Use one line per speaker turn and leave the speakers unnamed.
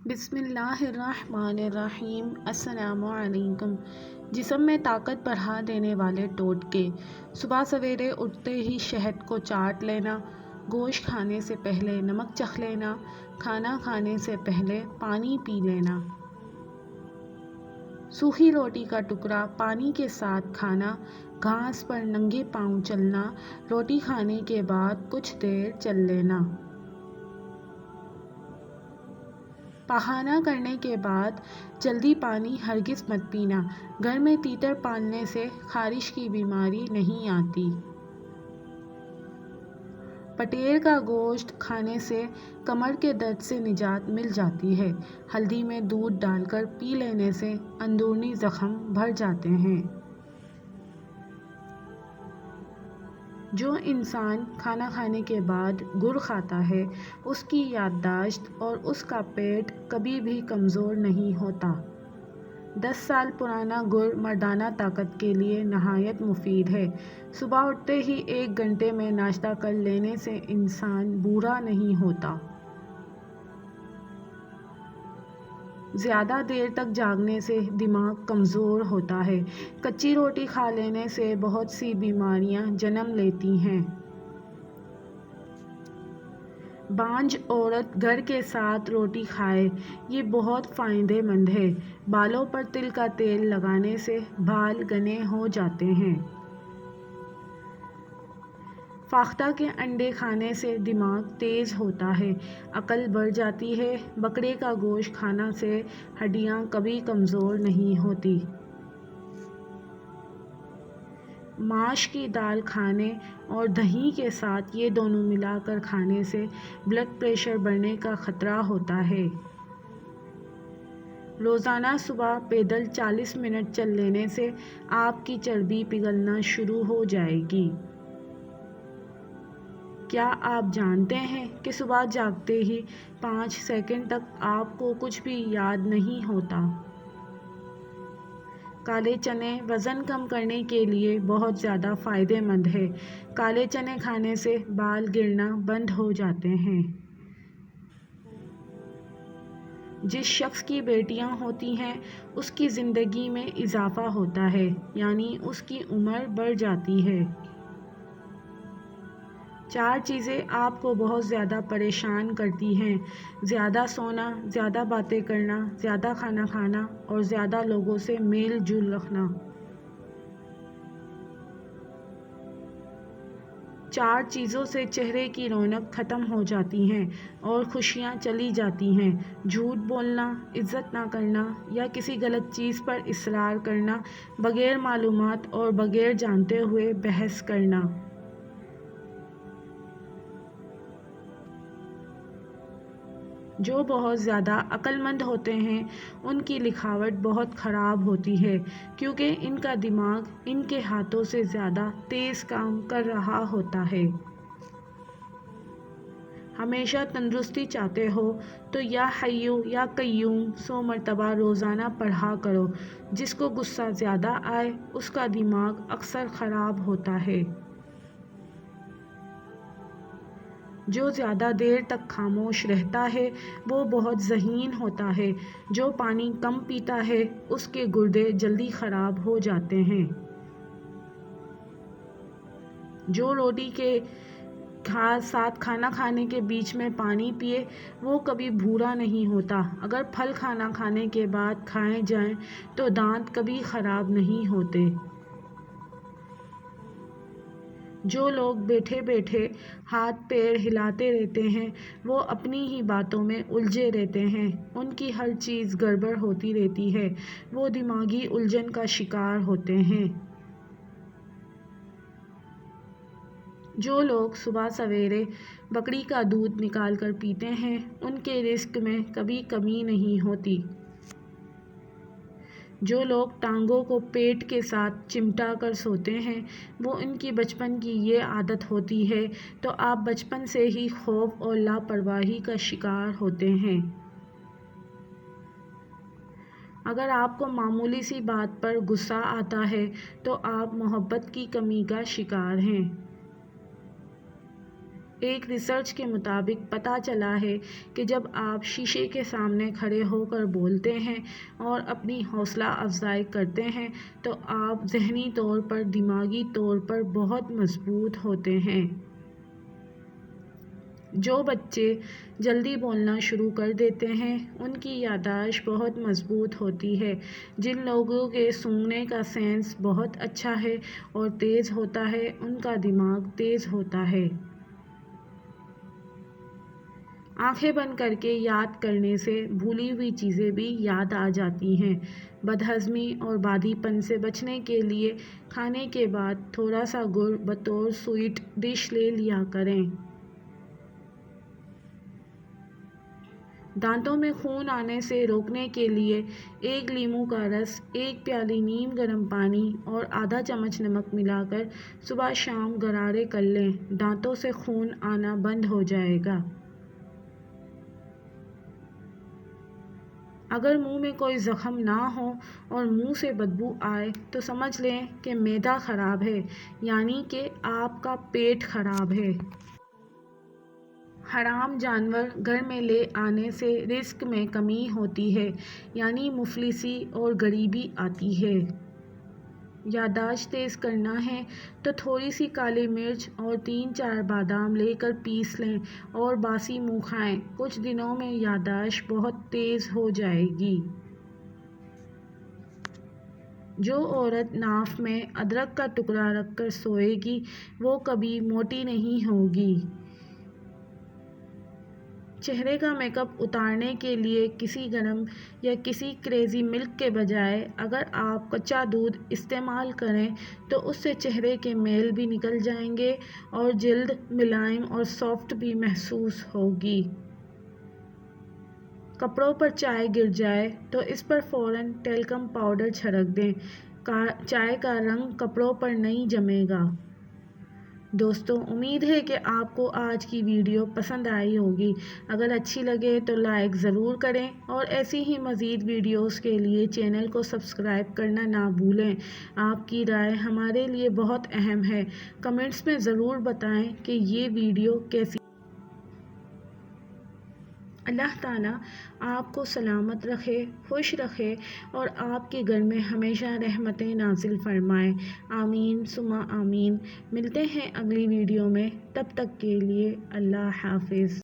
بسم اللہ الرحمن الرحیم۔ السلام علیکم۔ جسم میں طاقت بڑھا دینے والے ٹوٹکے۔ صبح سویرے اٹھتے ہی شہد کو چاٹ لینا، گوشت کھانے سے پہلے نمک چکھ لینا، کھانا کھانے سے پہلے پانی پی لینا، سوکھی روٹی کا ٹکڑا پانی کے ساتھ کھانا، گھاس پر ننگے پاؤں چلنا، روٹی کھانے کے بعد کچھ دیر چل لینا، پخانہ کرنے کے بعد جلدی پانی ہرگز مت پینا۔ گھر میں تیتر پالنے سے خارش کی بیماری نہیں آتی۔ پٹیڑ کا گوشت کھانے سے کمر کے درد سے نجات مل جاتی ہے۔ ہلدی میں دودھ ڈال کر پی لینے سے اندرونی زخم بھر جاتے ہیں۔ جو انسان کھانا کھانے کے بعد گڑ کھاتا ہے، اس کی یادداشت اور اس کا پیٹ کبھی بھی کمزور نہیں ہوتا۔ 10 سال پرانا گڑ مردانہ طاقت کے لیے نہایت مفید ہے۔ صبح اٹھتے ہی 1 گھنٹے میں ناشتہ کر لینے سے انسان بوڑھا نہیں ہوتا۔ زیادہ دیر تک جاگنے سے دماغ کمزور ہوتا ہے۔ کچی روٹی کھا لینے سے بہت سی بیماریاں جنم لیتی ہیں۔ بانجھ عورت گھر کے ساتھ روٹی کھائے، یہ بہت فائدہ مند ہے۔ بالوں پر تل کا تیل لگانے سے بال گھنے ہو جاتے ہیں۔ فاختہ کے انڈے کھانے سے دماغ تیز ہوتا ہے، عقل بڑھ جاتی ہے۔ بکرے کا گوشت کھانے سے ہڈیاں کبھی کمزور نہیں ہوتی۔ ماش کی دال کھانے اور دہی کے ساتھ یہ دونوں ملا کر کھانے سے بلڈ پریشر بڑھنے کا خطرہ ہوتا ہے۔ روزانہ صبح پیدل 40 منٹ چل لینے سے آپ کی چربی پگھلنا شروع ہو جائے گی۔ کیا آپ جانتے ہیں کہ صبح جاگتے ہی 5 سیکنڈ تک آپ کو کچھ بھی یاد نہیں ہوتا؟ کالے چنے وزن کم کرنے کے لیے بہت زیادہ فائدہ مند ہے۔ کالے چنے کھانے سے بال گرنا بند ہو جاتے ہیں۔ جس شخص کی بیٹیاں ہوتی ہیں، اس کی زندگی میں اضافہ ہوتا ہے، یعنی اس کی عمر بڑھ جاتی ہے۔ 4 چیزیں آپ کو بہت زیادہ پریشان کرتی ہیں: زیادہ سونا، زیادہ باتیں کرنا، زیادہ کھانا کھانا اور زیادہ لوگوں سے میل جول رکھنا۔ 4 چیزوں سے چہرے کی رونق ختم ہو جاتی ہے اور خوشیاں چلی جاتی ہیں: جھوٹ بولنا، عزت نہ کرنا یا کسی غلط چیز پر اصرار کرنا، بغیر معلومات اور بغیر جانتے ہوئے بحث کرنا۔ جو بہت زیادہ عقل مند ہوتے ہیں، ان کی لکھاوٹ بہت خراب ہوتی ہے، کیونکہ ان کا دماغ ان کے ہاتھوں سے زیادہ تیز کام کر رہا ہوتا ہے۔ ہمیشہ تندرستی چاہتے ہو تو یا حی یا قیوم 100 مرتبہ روزانہ پڑھا کرو۔ جس کو غصہ زیادہ آئے، اس کا دماغ اکثر خراب ہوتا ہے۔ جو زیادہ دیر تک خاموش رہتا ہے، وہ بہت ذہین ہوتا ہے۔ جو پانی کم پیتا ہے، اس کے گردے جلدی خراب ہو جاتے ہیں۔ جو روٹی کے ساتھ کھانا کھانے کے بیچ میں پانی پیے، وہ کبھی بھوکا نہیں ہوتا۔ اگر پھل کھانا کھانے کے بعد کھائے جائیں تو دانت کبھی خراب نہیں ہوتے۔ جو لوگ بیٹھے بیٹھے ہاتھ پیر ہلاتے رہتے ہیں، وہ اپنی ہی باتوں میں الجھے رہتے ہیں۔ ان کی ہر چیز گڑبڑ ہوتی رہتی ہے، وہ دماغی الجھن کا شکار ہوتے ہیں۔ جو لوگ صبح سویرے بکری کا دودھ نکال کر پیتے ہیں، ان کے رزق میں کبھی کمی نہیں ہوتی۔ جو لوگ ٹانگوں کو پیٹ کے ساتھ چمٹا کر سوتے ہیں، وہ ان کی بچپن کی یہ عادت ہوتی ہے، تو آپ بچپن سے ہی خوف اور لاپرواہی کا شکار ہوتے ہیں۔ اگر آپ کو معمولی سی بات پر غصہ آتا ہے تو آپ محبت کی کمی کا شکار ہیں۔ ایک ریسرچ کے مطابق پتہ چلا ہے کہ جب آپ شیشے کے سامنے کھڑے ہو کر بولتے ہیں اور اپنی حوصلہ افزائی کرتے ہیں تو آپ ذہنی طور پر، دماغی طور پر بہت مضبوط ہوتے ہیں۔ جو بچے جلدی بولنا شروع کر دیتے ہیں ان کی یادداشت بہت مضبوط ہوتی ہے۔ جن لوگوں کے سونگھنے کا سینس بہت اچھا ہے اور تیز ہوتا ہے ان کا دماغ تیز ہوتا ہے۔ آنکھیں بند کر کے یاد کرنے سے بھولی ہوئی چیزیں بھی یاد آ جاتی ہیں۔ بدہضمی اور بادھی پن سے بچنے کے لیے کھانے کے بعد تھوڑا سا گڑ بطور سویٹ ڈش لے لیا کریں۔ دانتوں میں خون آنے سے روکنے کے لیے ایک لیموں کا رس، ایک پیالی نیم گرم پانی اور آدھا چمچ نمک ملا کر صبح شام غرارے کر لیں۔ دانتوں سے خون آنا بند ہو جائے گا۔ اگر منہ میں کوئی زخم نہ ہو اور منہ سے بدبو آئے تو سمجھ لیں کہ معدہ خراب ہے، یعنی کہ آپ کا پیٹ خراب ہے۔ حرام جانور گھر میں لے آنے سے رزق میں کمی ہوتی ہے، یعنی مفلسی اور غریبی آتی ہے۔ یادداشت تیز کرنا ہے تو تھوڑی سی کالی مرچ اور 3-4 بادام لے کر پیس لیں اور باسی منہ کھائیں۔ کچھ دنوں میں یادداشت بہت تیز ہو جائے گی۔ جو عورت ناف میں ادرک کا ٹکڑا رکھ کر سوئے گی وہ کبھی موٹی نہیں ہوگی۔ چہرے کا میک اپ اتارنے کے لیے کسی گرم یا کسی کریزی ملک کے بجائے اگر آپ کچا دودھ استعمال کریں تو اس سے چہرے کے میل بھی نکل جائیں گے اور جلد ملائم اور سافٹ بھی محسوس ہوگی۔ کپڑوں پر چائے گر جائے تو اس پر فوراً ٹیلکم پاؤڈر چھڑک دیں۔ چائے کا رنگ کپڑوں پر نہیں جمے گا۔ دوستو، امید ہے کہ آپ کو آج کی ویڈیو پسند آئی ہوگی۔ اگر اچھی لگے تو لائک ضرور کریں اور ایسی ہی مزید ویڈیوز کے لیے چینل کو سبسکرائب کرنا نہ بھولیں۔ آپ کی رائے ہمارے لیے بہت اہم ہے۔ کمنٹس میں ضرور بتائیں کہ یہ ویڈیو کیسی۔ اللہ تعالیٰ آپ کو سلامت رکھے، خوش رکھے اور آپ کے گھر میں ہمیشہ رحمتیں نازل فرمائے۔ آمین ثم آمین۔ ملتے ہیں اگلی ویڈیو میں، تب تک کے لیے اللہ حافظ۔